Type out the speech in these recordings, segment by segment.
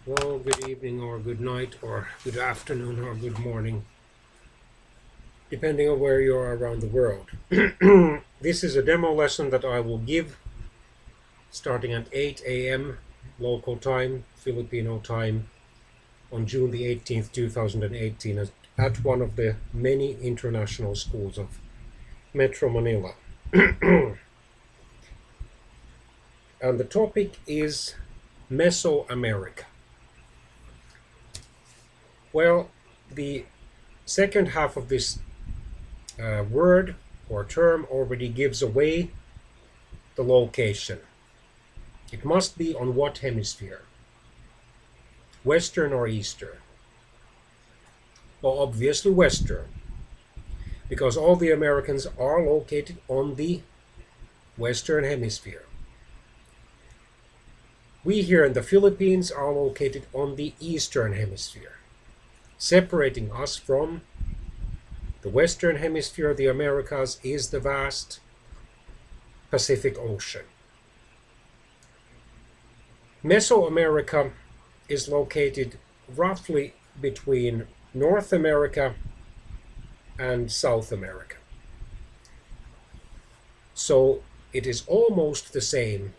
Well, good evening or good night or good afternoon or good morning, depending on where you are around the world. This is a demo lesson that I will give starting at 8 a.m. local time, Filipino time, on June the 18th, 2018, at one of the many international schools of Metro Manila. And the topic is Mesoamerica. Well, the second half of this word or term already gives away the location. It must be on what hemisphere? Western or Eastern? Well, obviously Western, because all the Americans are located on the Western Hemisphere. We here in the Philippines are located on the Eastern Hemisphere. Separating us from the Western Hemisphere, the Americas, is the vast Pacific Ocean. Mesoamerica is located roughly between North America and South America. So it is almost the same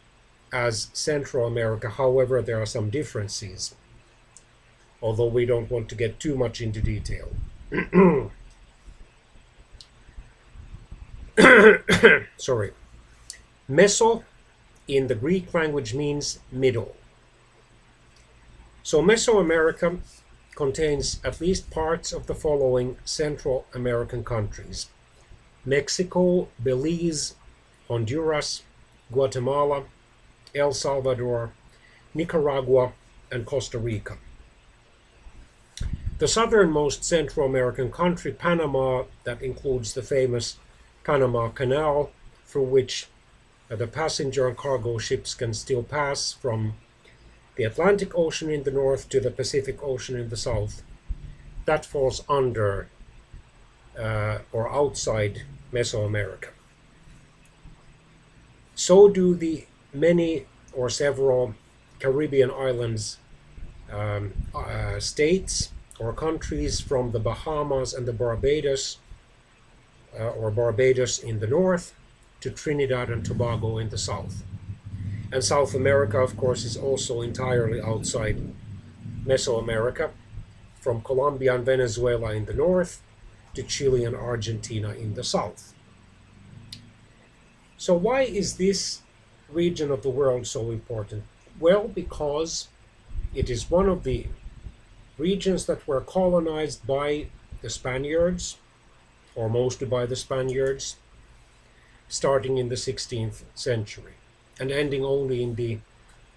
as Central America. However, there are some differences, although we don't want to get too much into detail. Sorry. Meso in the Greek language means middle. So Mesoamerica contains at least parts of the following Central American countries: Mexico, Belize, Honduras, Guatemala, El Salvador, Nicaragua, and Costa Rica. The southernmost Central American country, Panama, that includes the famous Panama Canal, through which the passenger and cargo ships can still pass from the Atlantic Ocean in the north to the Pacific Ocean in the south. That falls under or outside Mesoamerica. So do the many or several Caribbean islands, states or countries, from the Bahamas and the Barbados, or Barbados in the north, to Trinidad and Tobago in the south. And South America, of course, is also entirely outside Mesoamerica, from Colombia and Venezuela in the north to Chile and Argentina in the south. So why is this region of the world so important? Well, because it is one of the regions that were colonized by the Spaniards, or mostly by the Spaniards, starting in the 16th century and ending only in the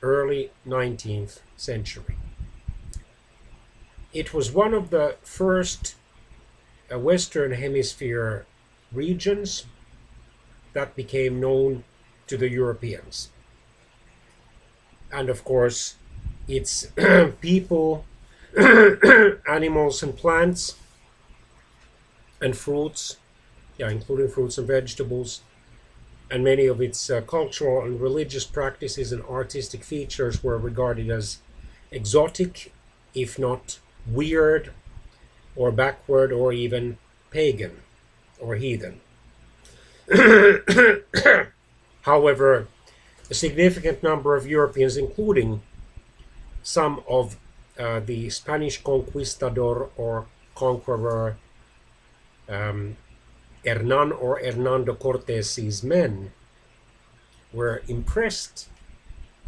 early 19th century. It was one of the first Western Hemisphere regions that became known to the Europeans. And of course, its people, animals and plants and fruits, including fruits and vegetables, and many of its cultural and religious practices and artistic features were regarded as exotic, if not weird, or backward, or even pagan or heathen. However, a significant number of Europeans, including some of the Spanish conquistador or conqueror Hernan or Hernando Cortes's men, were impressed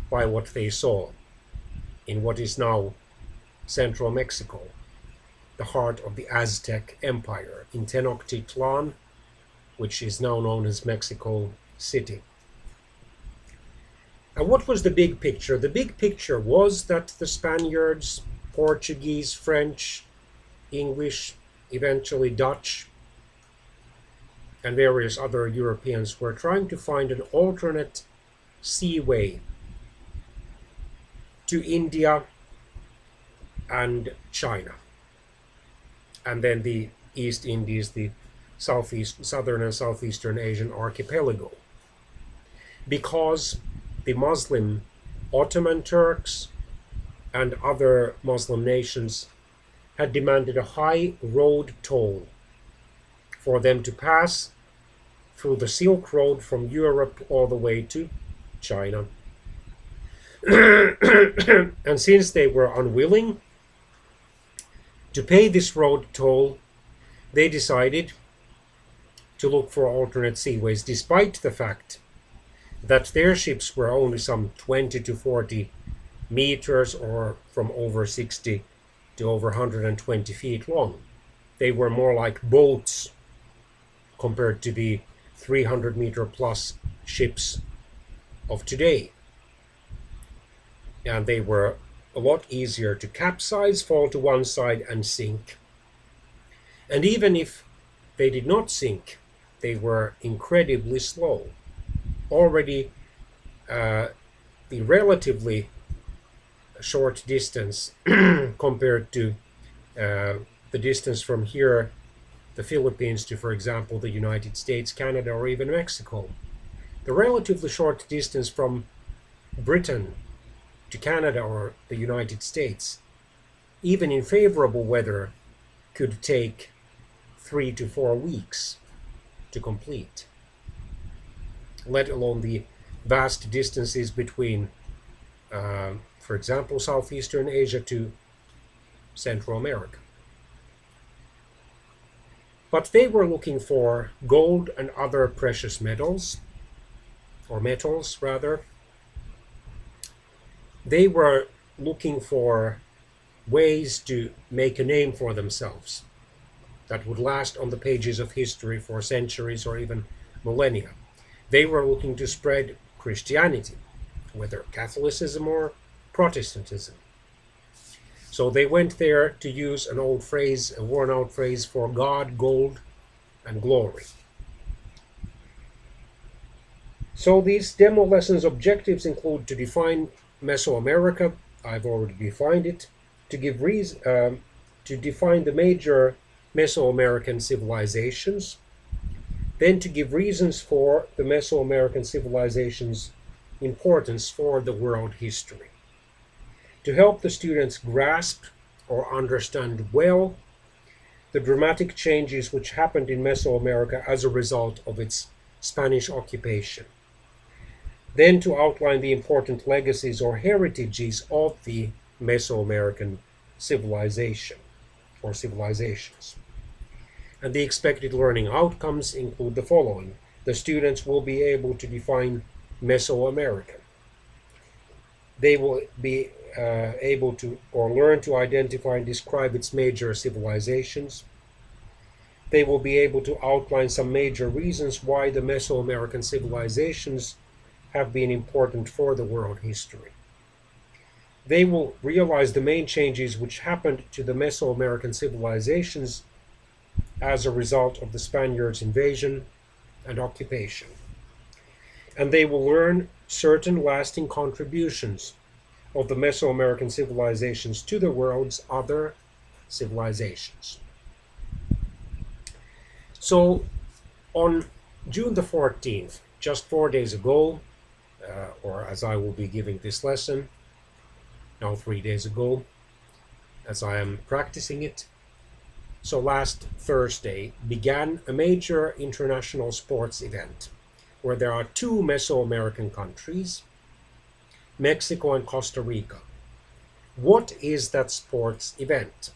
by what they saw in what is now central Mexico, the heart of the Aztec Empire, in Tenochtitlan, which is now known as Mexico City. And what was the big picture? The big picture was that the Spaniards, Portuguese, French, English, eventually Dutch, and various other Europeans were trying to find an alternate seaway to India and China, and then the East Indies, the southern and southeastern Asian archipelago, because the Muslim Ottoman Turks and other Muslim nations had demanded a high road toll for them to pass through the Silk Road from Europe all the way to China. And since they were unwilling to pay this road toll, they decided to look for alternate seaways, despite the fact that their ships were only some 20 to 40 meters, or from over 60 to over 120 feet long. They were more like boats compared to the 300-meter plus ships of today. And they were a lot easier to capsize, fall to one side, and sink. And even if they did not sink, they were incredibly slow. Already, the relatively short distance compared to the distance from here, the Philippines, to, for example, the United States, Canada, or even Mexico. The relatively short distance from Britain to Canada or the United States, even in favorable weather, could take 3 to 4 weeks to complete, let alone the vast distances between, for example, Southeastern Asia to Central America. But they were looking for gold and other precious metals, or metals rather. They were looking for ways to make a name for themselves that would last on the pages of history for centuries or even millennia. They were looking to spread Christianity, whether Catholicism or Protestantism. So they went there to use an old phrase, a worn-out phrase for God, gold, and glory. So these demo lessons' objectives include to define Mesoamerica. I've already defined it. To define the major Mesoamerican civilizations. Then to give reasons for the Mesoamerican civilization's importance for the world history. To help the students grasp or understand well the dramatic changes which happened in Mesoamerica as a result of its Spanish occupation. Then to outline the important legacies or heritages of the Mesoamerican civilization or civilizations. And the expected learning outcomes include the following. The students will be able to define Mesoamerican. They will be able to or learn to identify and describe its major civilizations. They will be able to outline some major reasons why the Mesoamerican civilizations have been important for the world history. They will realize the main changes which happened to the Mesoamerican civilizations as a result of the Spaniards' invasion and occupation. And they will learn certain lasting contributions of the Mesoamerican civilizations to the world's other civilizations. So on June the 14th, just 4 days ago, or as I will be giving this lesson, now 3 days ago, as I am practicing it, so last Thursday began a major international sports event where there are two Mesoamerican countries, Mexico and Costa Rica. What is that sports event?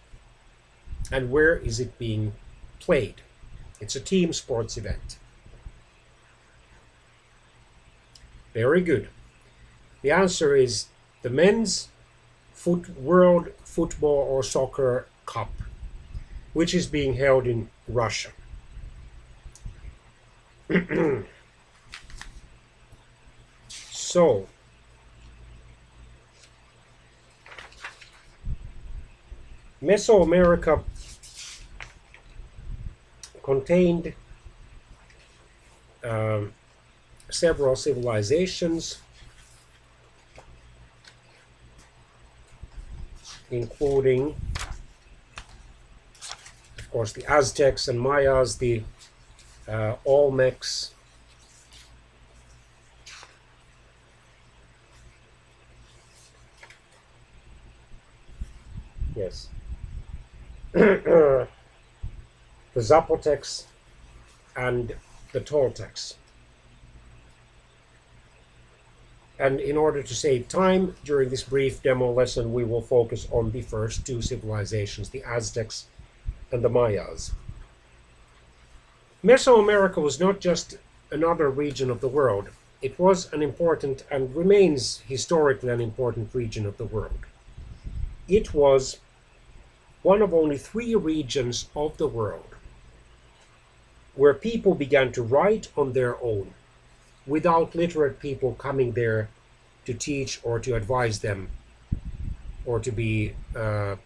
And where is it being played? It's a team sports event. Very good. The answer is the Men's World Football or Soccer Cup, which is being held in Russia. So, Mesoamerica contained several civilizations, including, of course, the Aztecs and Mayas, the Olmecs, Yes. The Zapotecs and the Toltecs. And in order to save time during this brief demo lesson, we will focus on the first two civilizations, the Aztecs and the Mayas. Mesoamerica was not just another region of the world. It was an important and remains historically an important region of the world. It was one of only 3 regions of the world where people began to write on their own without literate people coming there to teach or to advise them, or to be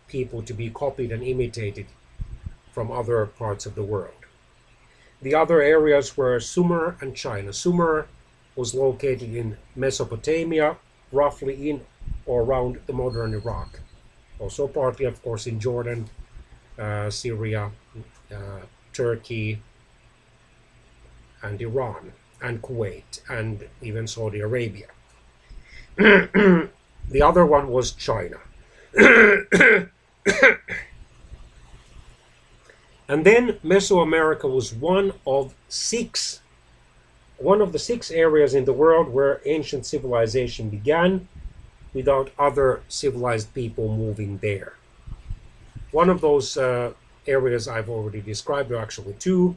people to be copied and imitated from other parts of the world. The other areas were Sumer and China. Sumer was located in Mesopotamia, roughly in or around the modern Iraq. Also partly, of course, in Jordan, Syria, Turkey, and Iran, and Kuwait, and even Saudi Arabia. The other one was China. And then Mesoamerica was one of the 6 areas in the world where ancient civilization began without other civilized people moving there. One of those areas I've already described, are actually 2.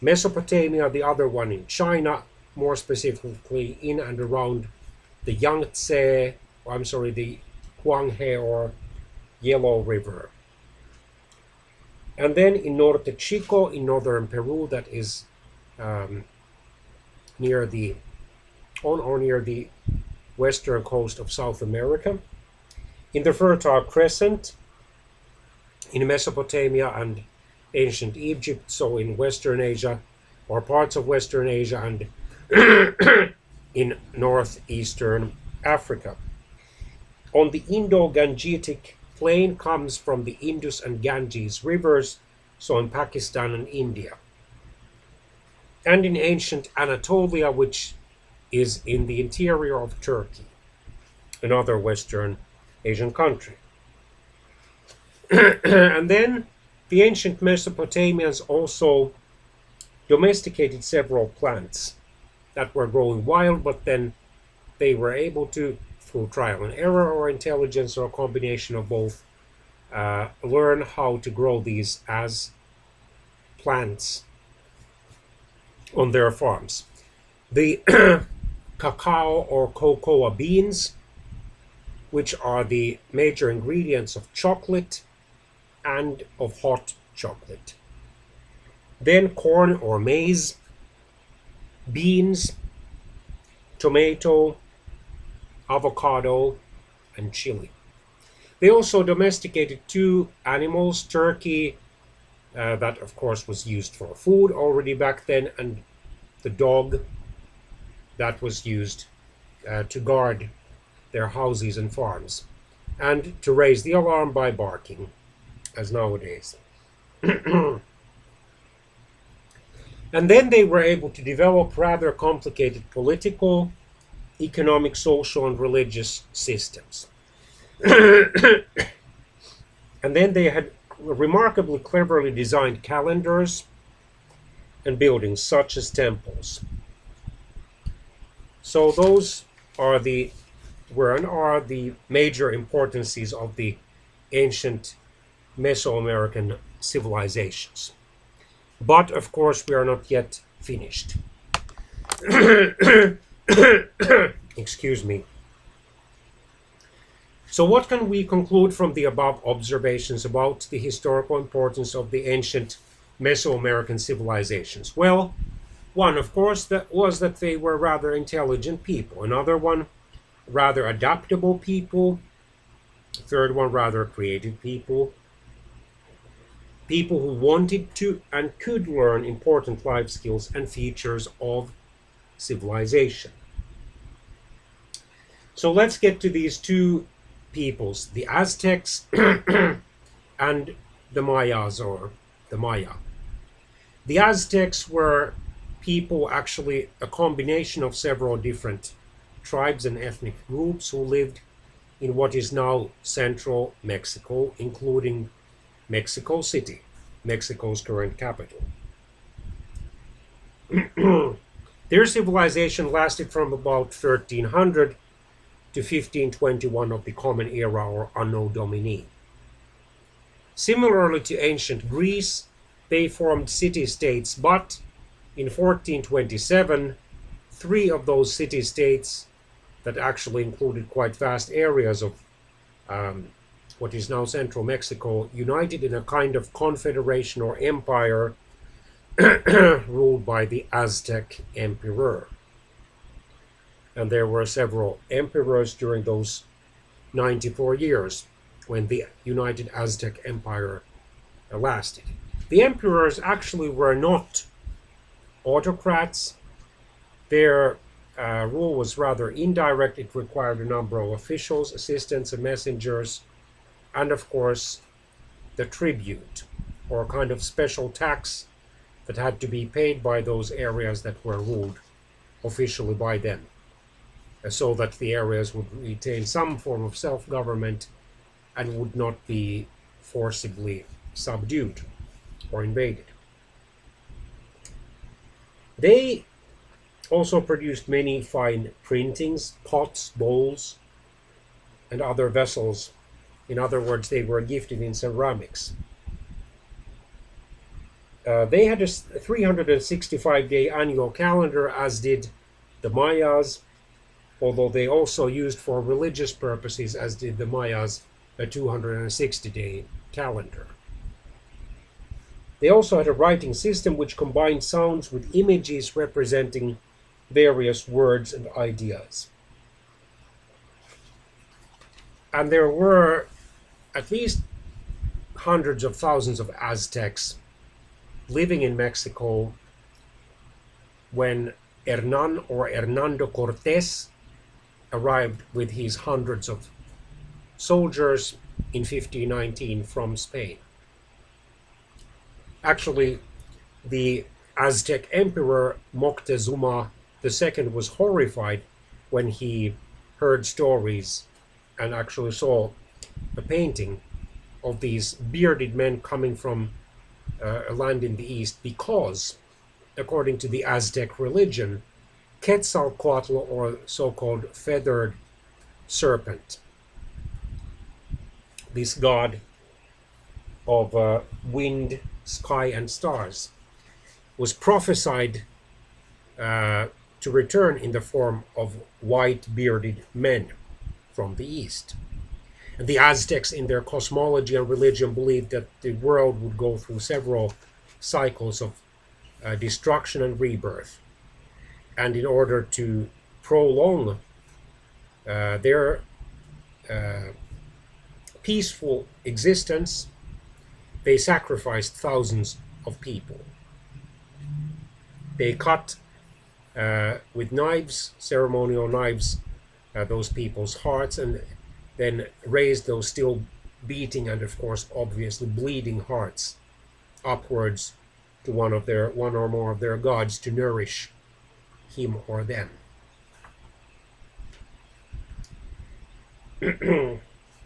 Mesopotamia, the other one in China, more specifically in and around the the Huanghe or Yellow River. And then in Norte Chico, in northern Peru, that is near the western coast of South America. In the Fertile Crescent, in Mesopotamia and ancient Egypt, so in Western Asia, or parts of Western Asia, and in northeastern Africa. On the Indo-Gangetic plain comes from the Indus and Ganges rivers, so in Pakistan and India. And in ancient Anatolia, which is in the interior of Turkey, another Western Asian country. And then the ancient Mesopotamians also domesticated several plants that were growing wild, but then they were able to, through trial and error or intelligence or a combination of both, learn how to grow these as plants on their farms. The cacao or cocoa beans, which are the major ingredients of chocolate and of hot chocolate. Then corn or maize, beans, tomato, avocado, and chili. They also domesticated 2 animals, turkey, that of course was used for food already back then, and the dog that was used to guard their houses and farms, and to raise the alarm by barking, as nowadays. And then they were able to develop rather complicated political, economic, social, and religious systems. And then they had remarkably cleverly designed calendars and buildings such as temples. So those are the major importances of the ancient Mesoamerican civilizations. But of course we are not yet finished. Excuse me. So what can we conclude from the above observations about the historical importance of the ancient Mesoamerican civilizations? Well, one, of course, was that they were rather intelligent people. Another one, rather adaptable people. Third one, rather creative people. People who wanted to and could learn important life skills and features of civilization. So let's get to these 2 peoples, the Aztecs and the Mayas, or the Maya. The Aztecs were people, actually a combination of several different tribes and ethnic groups who lived in what is now central Mexico, including Mexico City, Mexico's current capital. Their civilization lasted from about 1300 to 1521 of the Common Era or Anno Domini. Similarly to ancient Greece, they formed city-states, but in 1427, three of those city-states that actually included quite vast areas of what is now central Mexico united in a kind of confederation or empire ruled by the Aztec emperor. And there were several emperors during those 94 years when the United Aztec Empire lasted. The emperors actually were not autocrats. Their rule was rather indirect. It required a number of officials, assistants, and messengers, and of course, the tribute, or kind of special tax that had to be paid by those areas that were ruled officially by them, so that the areas would retain some form of self-government and would not be forcibly subdued or invaded. They also produced many fine printings, pots, bowls, and other vessels. In other words, they were gifted in ceramics. They had a 365-day annual calendar, as did the Mayas, although they also used for religious purposes, as did the Mayas, a 260-day calendar. They also had a writing system which combined sounds with images representing various words and ideas. And there were at least hundreds of thousands of Aztecs living in Mexico when Hernan or Hernando Cortés arrived with his hundreds of soldiers in 1519 from Spain. Actually, the Aztec emperor Moctezuma II was horrified when he heard stories and actually saw a painting of these bearded men coming from a land in the east, because, according to the Aztec religion, Quetzalcoatl, or so-called feathered serpent, this god of wind, sky, and stars, was prophesied to return in the form of white bearded men from the east. And the Aztecs, in their cosmology and religion, believed that the world would go through several cycles of destruction and rebirth. And in order to prolong their peaceful existence, they sacrificed thousands of people. They cut with knives, ceremonial knives, those people's hearts, and then raised those still beating and, of course, obviously bleeding hearts upwards to one or more of their gods to nourish him or them.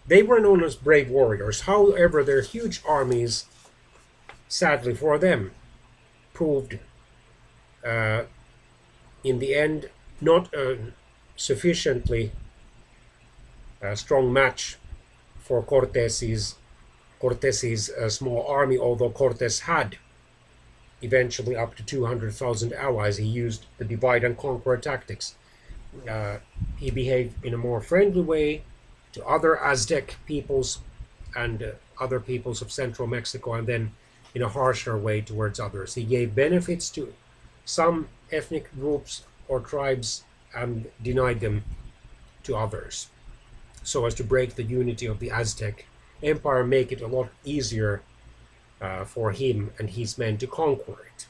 They were known as brave warriors. However, their huge armies, sadly for them, proved in the end not a sufficiently strong match for Cortés's small army, although Cortés had eventually up to 200,000 allies. He used the divide and conquer tactics. He behaved in a more friendly way to other Aztec peoples and other peoples of central Mexico, and then in a harsher way towards others. He gave benefits to some ethnic groups or tribes and denied them to others, so as to break the unity of the Aztec Empire, make it a lot easier for him and his men to conquer it.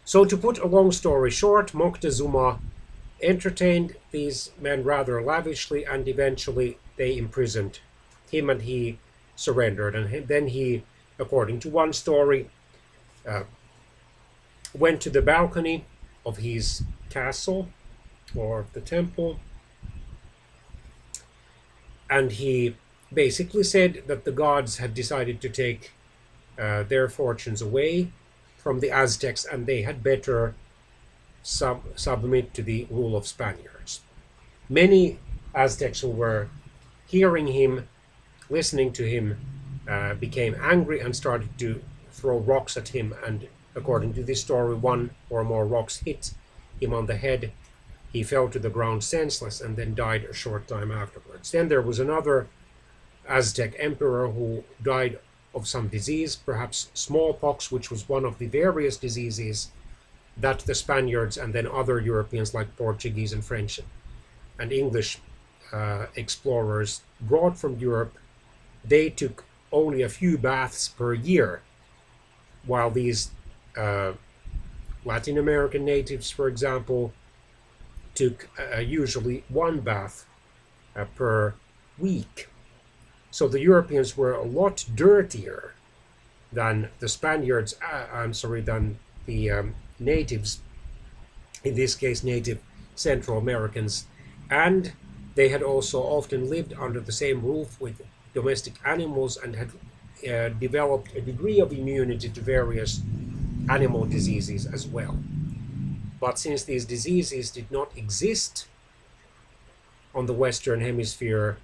So, to put a long story short, Moctezuma entertained these men rather lavishly, and eventually they imprisoned him and he surrendered. And then he, according to one story, went to the balcony of his castle or the temple And he basically said that the gods had decided to take their fortunes away from the Aztecs, and they had better submit to the rule of Spaniards. Many Aztecs who were hearing him, listening to him, became angry and started to throw rocks at him. And according to this story, one or more rocks hit him on the head. He fell to the ground senseless and then died a short time afterwards. Then there was another Aztec emperor who died of some disease, perhaps smallpox, which was one of the various diseases that the Spaniards and then other Europeans like Portuguese and French and English explorers brought from Europe. They took only a few baths per year, while these Latin American natives, for example, took usually one bath per week. So the Europeans were a lot dirtier than the Spaniards, than the natives, in this case native Central Americans, and they had also often lived under the same roof with domestic animals and had developed a degree of immunity to various animal diseases as well. But since these diseases did not exist on the Western Hemisphere,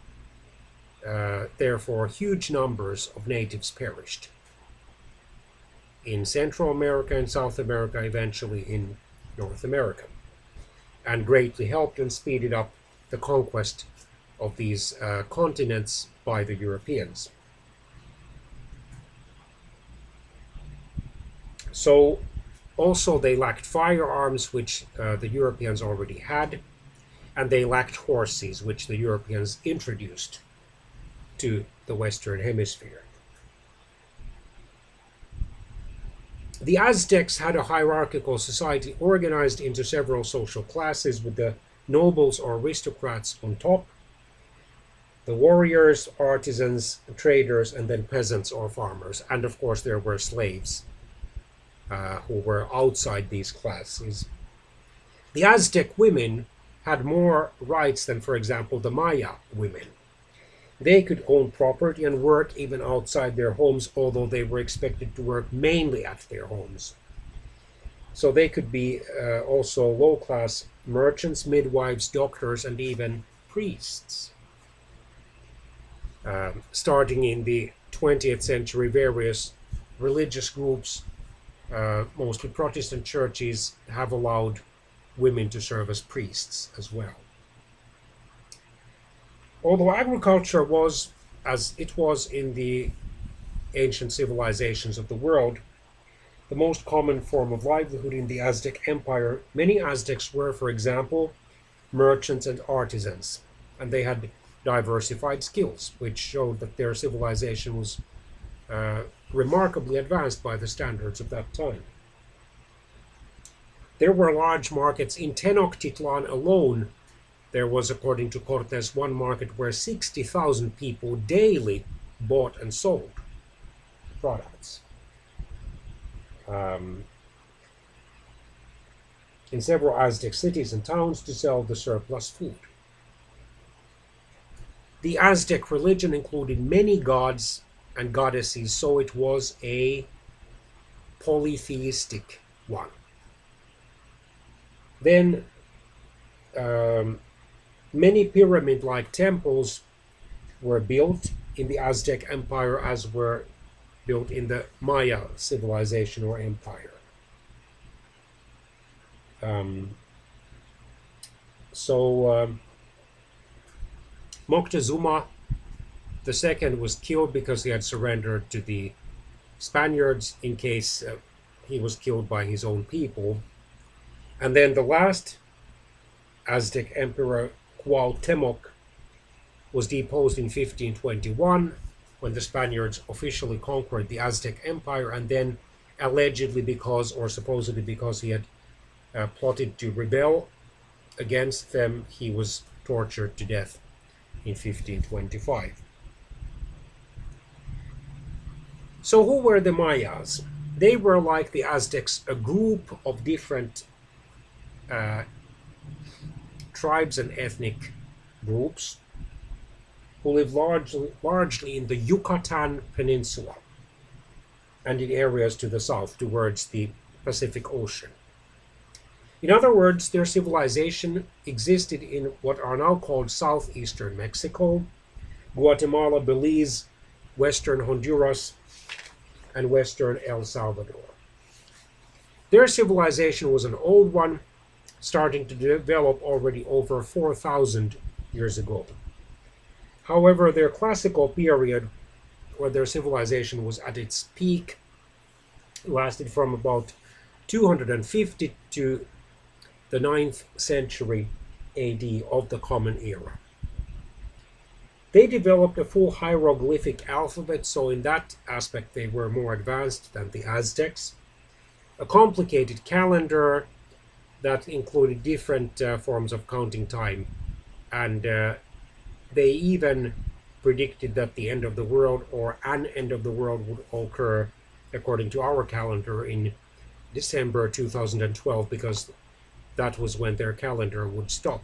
therefore huge numbers of natives perished in Central America and South America, eventually in North America, and greatly helped and speeded up the conquest of these continents by the Europeans. So also they lacked firearms, which the Europeans already had, and they lacked horses, which the Europeans introduced to the Western Hemisphere. The Aztecs had a hierarchical society organized into several social classes, with the nobles or aristocrats on top, the warriors, artisans, traders, and then peasants or farmers. And of course there were slaves who were outside these classes. The Aztec women had more rights than, for example, the Maya women. They could own property and work even outside their homes, although they were expected to work mainly at their homes. So they could be also low-class merchants, midwives, doctors, and even priests. Starting in the 20th century, various religious groups, mostly Protestant churches, have allowed women to serve as priests as well. Although agriculture was, as it was in the ancient civilizations of the world, the most common form of livelihood in the Aztec Empire, many Aztecs were, for example, merchants and artisans, and they had diversified skills, which showed that their civilization was remarkably advanced by the standards of that time. There were large markets in Tenochtitlan alone. There was, according to Cortes, one market where 60,000 people daily bought and sold products. In several Aztec cities and towns to sell the surplus food. The Aztec religion included many gods and goddesses, so it was a polytheistic one. Then many pyramid-like temples were built in the Aztec Empire, as were built in the Maya civilization or empire. Moctezuma II was killed because he had surrendered to the Spaniards in case he was killed by his own people. And then the last Aztec emperor, Cuauhtemoc, was deposed in 1521 when the Spaniards officially conquered the Aztec Empire, and then allegedly because, or supposedly because, he had plotted to rebel against them, he was tortured to death in 1525. So who were the Mayas? They were, like the Aztecs, a group of different tribes and ethnic groups who lived largely in the Yucatan Peninsula and in areas to the south towards the Pacific Ocean. In other words, their civilization existed in what are now called southeastern Mexico, Guatemala, Belize, western Honduras, and western El Salvador. Their civilization was an old one, starting to develop already over 4,000 years ago. However, their classical period, where their civilization was at its peak, lasted from about 250 to the 9th century AD of the Common Era. They developed a full hieroglyphic alphabet, so in that aspect they were more advanced than the Aztecs. A complicated calendar that included different forms of counting time, and they even predicted that the end of the world, or an end of the world, would occur according to our calendar in December 2012, because that was when their calendar would stop,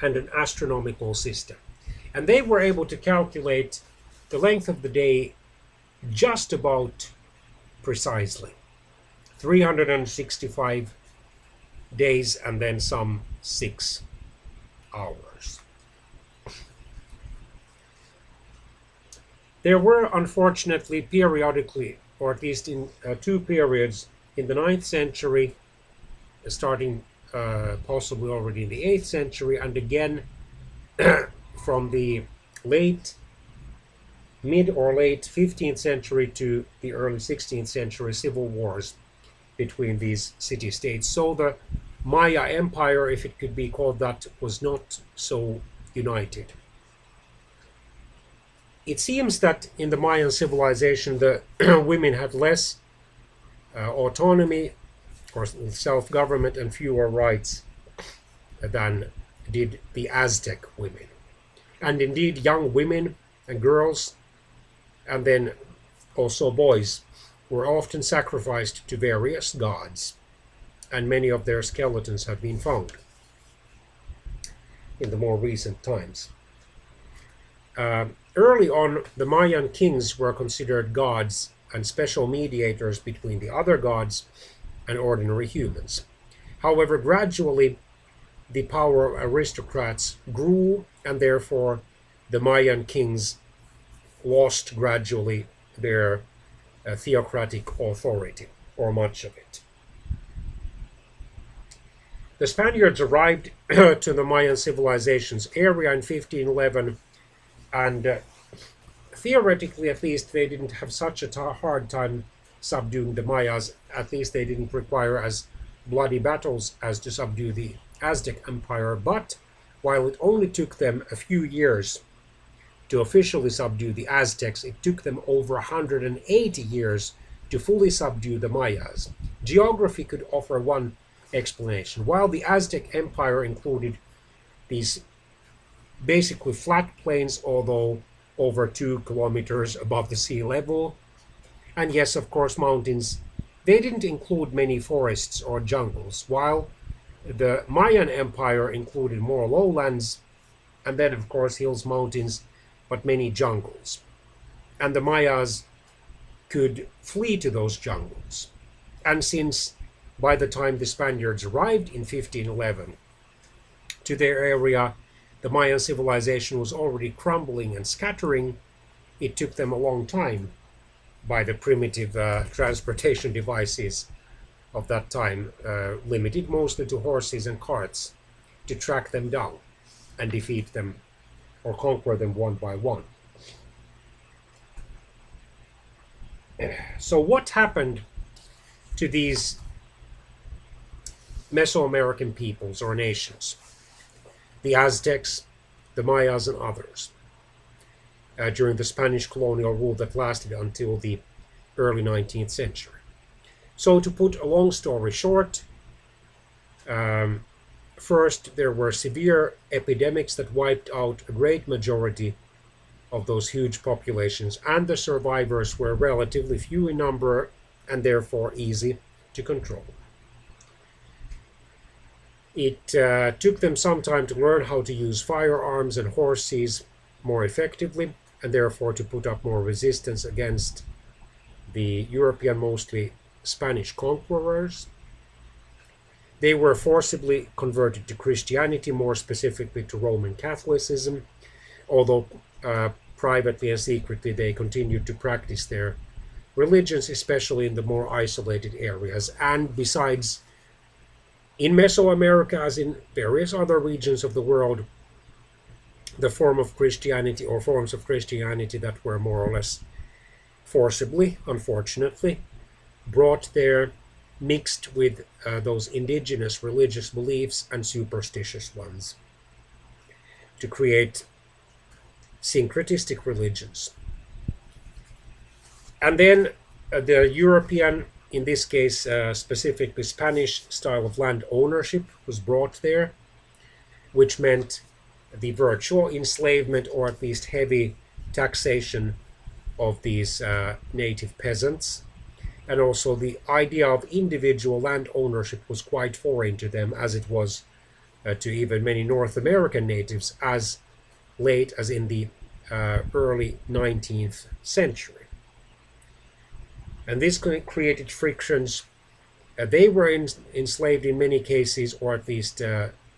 and an astronomical system. And they were able to calculate the length of the day just about precisely. 365 days and then some 6 hours. There were, unfortunately, periodically, or at least in 2 periods, in the 9th century, starting possibly already in the 8th century, and again from the mid or late 15th century to the early 16th century, civil wars between these city-states. So the Maya Empire, if it could be called that, was not so united. It seems that in the Mayan civilization the women had less autonomy or self-government and fewer rights than did the Aztec women. And indeed, young women and girls, and then also boys, were often sacrificed to various gods, and many of their skeletons have been found in the more recent times. Early on, the Mayan kings were considered gods and special mediators between the other gods and ordinary humans. However, gradually the power of aristocrats grew, and therefore the Mayan kings lost gradually their theocratic authority, or much of it. The Spaniards arrived to the Mayan civilization's area in 1511, and theoretically, at least, they didn't have such a hard time subduing the Mayas. At least they didn't require as bloody battles as to subdue the Aztec Empire. But while it only took them a few years to officially subdue the Aztecs, it took them over 180 years to fully subdue the Mayas. Geography could offer one explanation. While the Aztec Empire included these basically flat plains, although over 2 kilometers above the sea level, and yes, of course, mountains, they didn't include many forests or jungles, while the Mayan Empire included more lowlands, and then, of course, hills, mountains, but many jungles. And the Mayas could flee to those jungles. And since by the time the Spaniards arrived in 1511 to their area, the Mayan civilization was already crumbling and scattering, it took them a long time, by the primitive transportation devices of that time, limited mostly to horses and carts, to track them down and defeat them or conquer them one by one. So what happened to these Mesoamerican peoples or nations, the Aztecs, the Mayas, and others, during the Spanish colonial rule that lasted until the early 19th century? So to put a long story short, first there were severe epidemics that wiped out a great majority of those huge populations, and the survivors were relatively few in number and therefore easy to control. It took them some time to learn how to use firearms and horses more effectively, and therefore to put up more resistance against the European, mostly Spanish conquerors. They were forcibly converted to Christianity, more specifically to Roman Catholicism, although privately and secretly they continued to practice their religions, especially in the more isolated areas. And besides, in Mesoamerica, as in various other regions of the world, the form of Christianity or forms of Christianity that were more or less forcibly, unfortunately, brought there, mixed with those indigenous religious beliefs and superstitious ones to create syncretistic religions. And then the European, in this case specifically Spanish style of land ownership was brought there, which meant the virtual enslavement or at least heavy taxation of these native peasants. And also the idea of individual land ownership was quite foreign to them, as it was to even many North American natives as late as in the early 19th century. And this created frictions. They were enslaved in many cases, or at least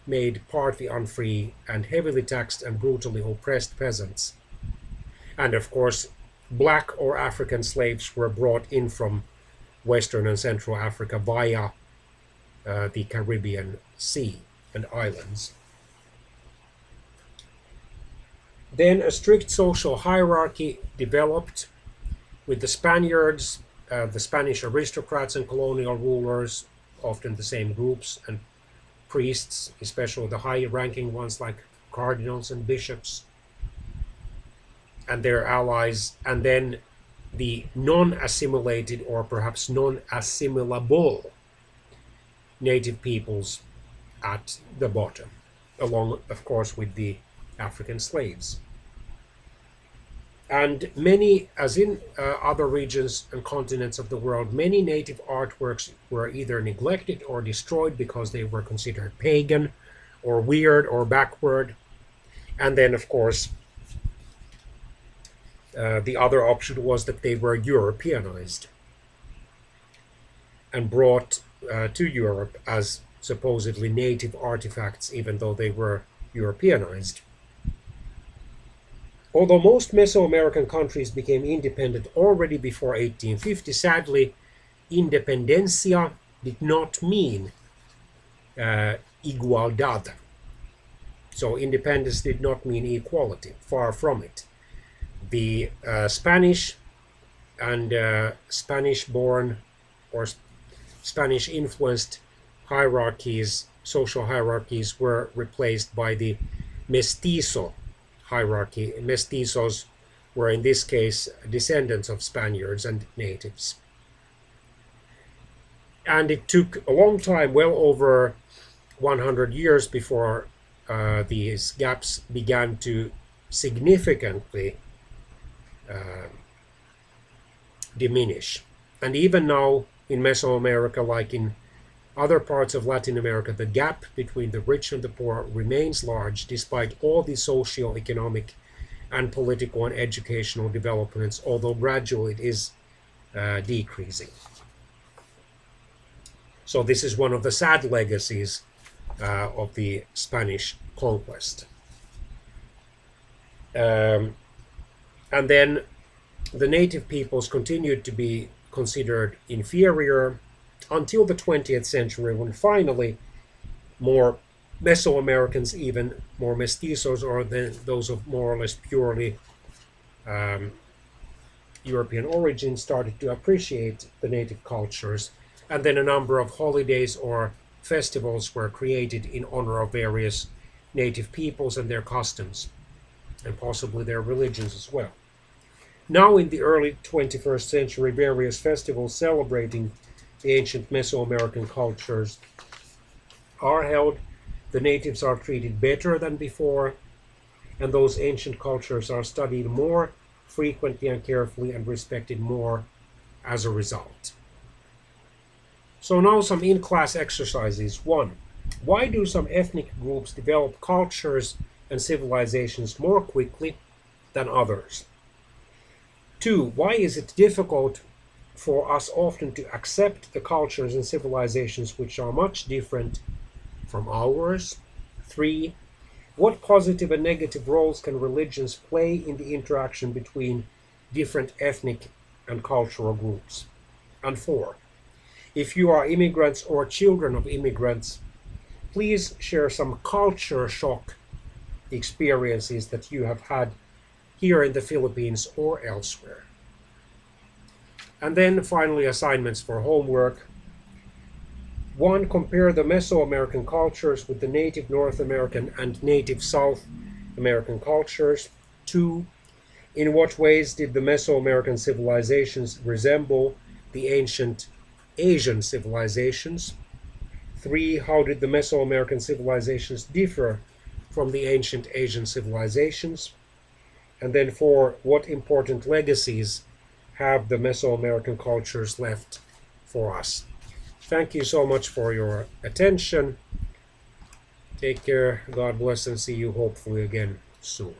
made partly unfree and heavily taxed and brutally oppressed peasants. And of course, black or African slaves were brought in from Western and Central Africa via the Caribbean Sea and islands. Then a strict social hierarchy developed with the Spaniards, the Spanish aristocrats and colonial rulers, often the same groups, and priests, especially the high-ranking ones like cardinals and bishops, and their allies, and then the non-assimilated or perhaps non-assimilable native peoples at the bottom, along, of course, with the African slaves. And many, as in other regions and continents of the world, many native artworks were either neglected or destroyed because they were considered pagan or weird or backward. And then, of course, the other option was that they were Europeanized and brought to Europe as supposedly native artifacts, even though they were Europeanized. Although most Mesoamerican countries became independent already before 1850, sadly, independencia did not mean igualdad. So independence did not mean equality, far from it. The Spanish and Spanish-born or Spanish-influenced hierarchies, social hierarchies, were replaced by the mestizo hierarchy. Mestizos were in this case descendants of Spaniards and natives. And it took a long time, well over 100 years, before these gaps began to significantly diminish. And even now in Mesoamerica, like in other parts of Latin America, the gap between the rich and the poor remains large despite all the socio-economic and political and educational developments, although gradually it is decreasing. So this is one of the sad legacies of the Spanish conquest. And then the native peoples continued to be considered inferior until the 20th century, when finally more Mesoamericans, even more mestizos, or those of more or less purely European origin, started to appreciate the native cultures. And then a number of holidays or festivals were created in honor of various native peoples and their customs, and possibly their religions as well. Now in the early 21st century, various festivals celebrating the ancient Mesoamerican cultures are held. The natives are treated better than before, and those ancient cultures are studied more frequently and carefully and respected more as a result. So now some in-class exercises. 1. Why do some ethnic groups develop cultures and civilizations more quickly than others? 2. Why is it difficult for us often to accept the cultures and civilizations which are much different from ours? 3. What positive and negative roles can religions play in the interaction between different ethnic and cultural groups? And 4. If you are immigrants or children of immigrants, please share some culture shock experiences that you have had here in the Philippines or elsewhere. And then finally, assignments for homework. 1. Compare the Mesoamerican cultures with the native North American and native South American cultures. 2. In what ways did the Mesoamerican civilizations resemble the ancient Asian civilizations? 3. How did the Mesoamerican civilizations differ from the ancient Asian civilizations? And then 4. What important legacies have the Mesoamerican cultures left for us? Thank you so much for your attention. Take care, God bless, and see you hopefully again soon.